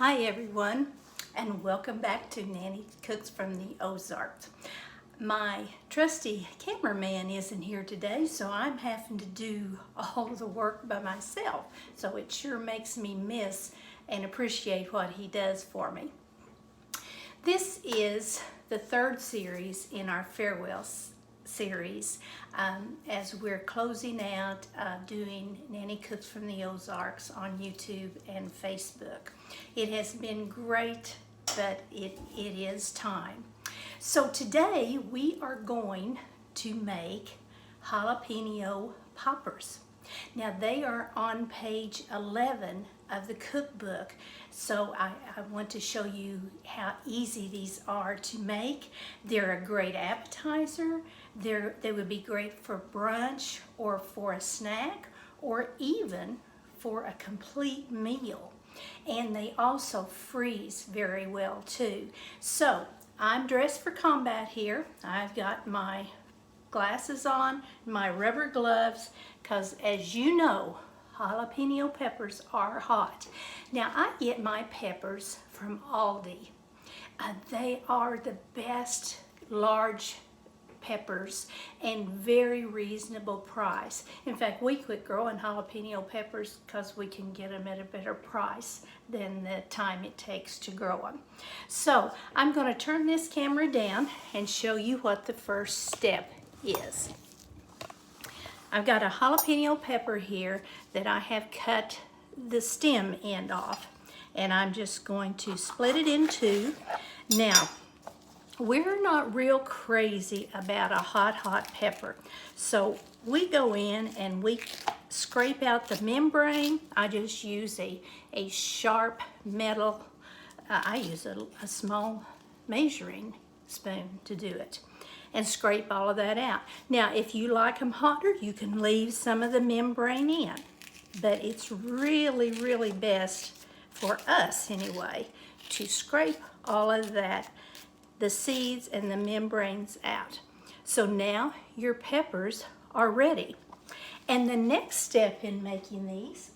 Hi everyone, and welcome back to Nanny Cooks from the Ozarks. My trusty cameraman isn't here today, so I'm having to do all the work by myself. So it sure makes me miss and appreciate what he does for me. This is the third series in our farewell series as we're closing out doing Nanny Cooks from the Ozarks on YouTube and Facebook. It has been great, but it is time. So today we are going to make jalapeno poppers. Now they are on page 11 of the cookbook, so I want to show you how easy these are to make. They're a great appetizer. They would be great for brunch or for a snack or even for a complete meal. And they also freeze very well too. So I'm dressed for combat here. I've got my glasses on, my rubber gloves, because as you know, jalapeno peppers are hot. Now I get my peppers from Aldi. They are the best large peppers and very reasonable price. In fact, we quit growing jalapeno peppers because we can get them at a better price than the time it takes to grow them. So I'm going to turn this camera down and show you what the first step is. I've got a jalapeno pepper here that I have cut the stem end off, and I'm just going to split it in two. Now, we're not real crazy about a hot pepper, so we go in and we scrape out the membrane. I just use a sharp metal, I use a small measuring spoon to do it, and scrape all of that out. Now, if you like them hotter, you can leave some of the membrane in, but it's really best for us anyway to scrape all of that, the seeds and the membranes out. So now your peppers are ready. And the next step in making these,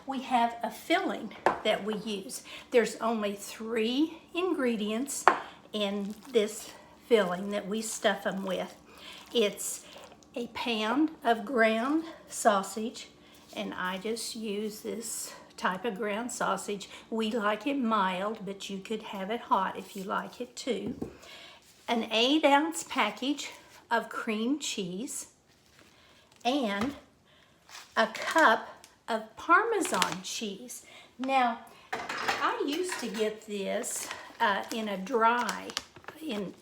we have a filling that we use. There's only 3 ingredients in this filling that we stuff them with. It's a pound of ground sausage, and I just use this type of ground sausage. We like it mild, but you could have it hot if you like it too. An 8-ounce package of cream cheese and a cup of Parmesan cheese. Now, I used to get this in a dry,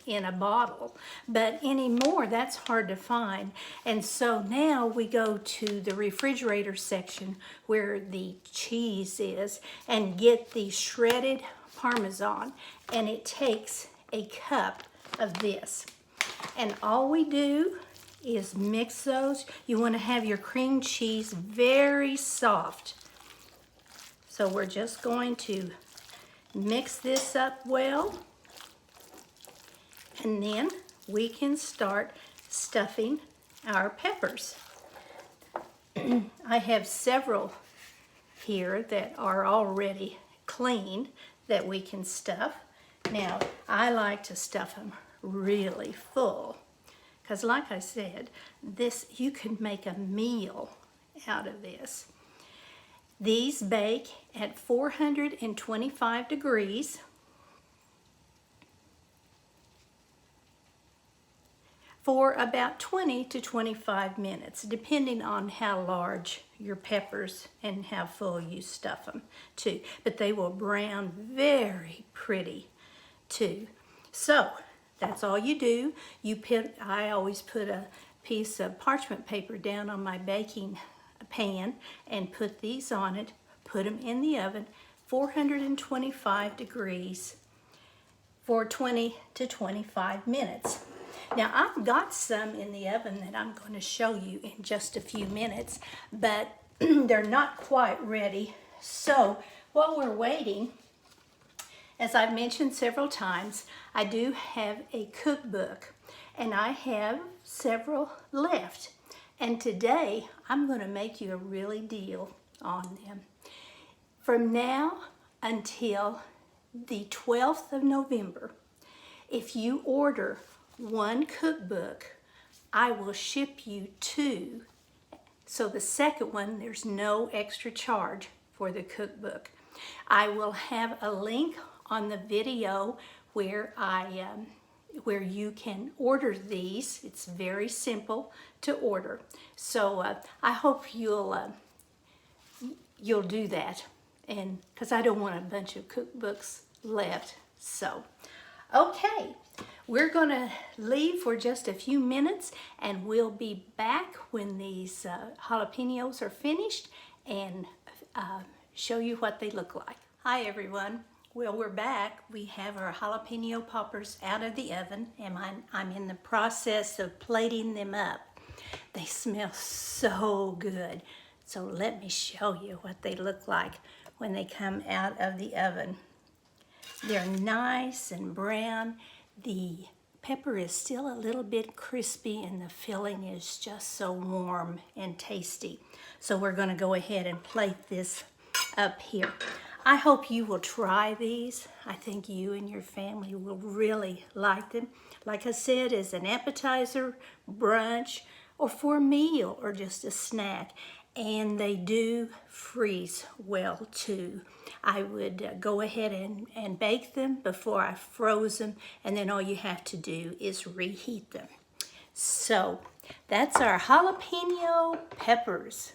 in a bottle, but anymore that's hard to find. And so now we go to the refrigerator section where the cheese is and get the shredded Parmesan, and it takes a cup of this. And all we do is mix those. You want to have your cream cheese very soft. So we're just going to mix this up well, and then we can start stuffing our peppers. I have several here that are already clean that we can stuff. Now, I like to stuff them really full because, like I said, this, you can make a meal out of this. These bake at 425 degrees for about 20 to 25 minutes, depending on how large your peppers and how full you stuff them too. But they will brown very pretty too. So that's all you do. I always put a piece of parchment paper down on my baking pan and put these on it, put them in the oven, 425 degrees for 20 to 25 minutes. Now, I've got some in the oven that I'm going to show you in just a few minutes, but they're not quite ready. So while we're waiting, as I've mentioned several times, I do have a cookbook, and I have several left. And today, I'm going to make you a really deal on them. From now until the 12th of November. If you order one cookbook, I will ship you two. So the second one, there's no extra charge for the cookbook. I will have a link on the video where where you can order these. It's very simple to order. So I hope you'll do that, and because I don't want a bunch of cookbooks left. So okay, we're gonna leave for just a few minutes, and we'll be back when these jalapenos are finished and show you what they look like. Hi everyone. Well, we're back. We have our jalapeno poppers out of the oven, and I'm in the process of plating them up. They smell so good. So let me show you what they look like when they come out of the oven. They're nice and brown. The pepper is still a little bit crispy, and the filling is just so warm and tasty. So we're going to go ahead and plate this up here. I hope you will try these. I think you and your family will really like them. Like I said, as an appetizer, brunch, or for a meal, or just a snack. And they do freeze well too. I would go ahead and bake them before I froze them, and then all you have to do is reheat them. So that's our jalapeno peppers.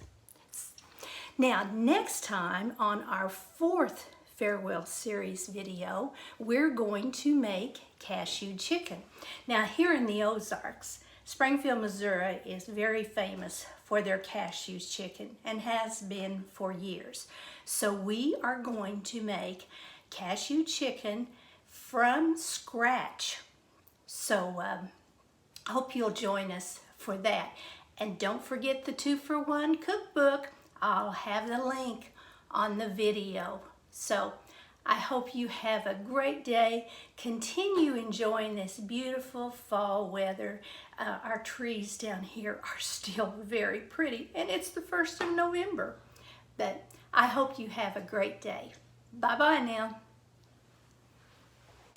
Now, next time on our 4th farewell series video, we're going to make cashew chicken. Now, here in the Ozarks, Springfield, Missouri is very famous for their cashew chicken and has been for years. So we are going to make cashew chicken from scratch. So I hope you'll join us for that. And don't forget the 2-for-1 cookbook. I'll have the link on the video. So I hope you have a great day. Continue enjoying this beautiful fall weather. Our trees down here are still very pretty, and it's the 1st of November. But I hope you have a great day. Bye-bye now.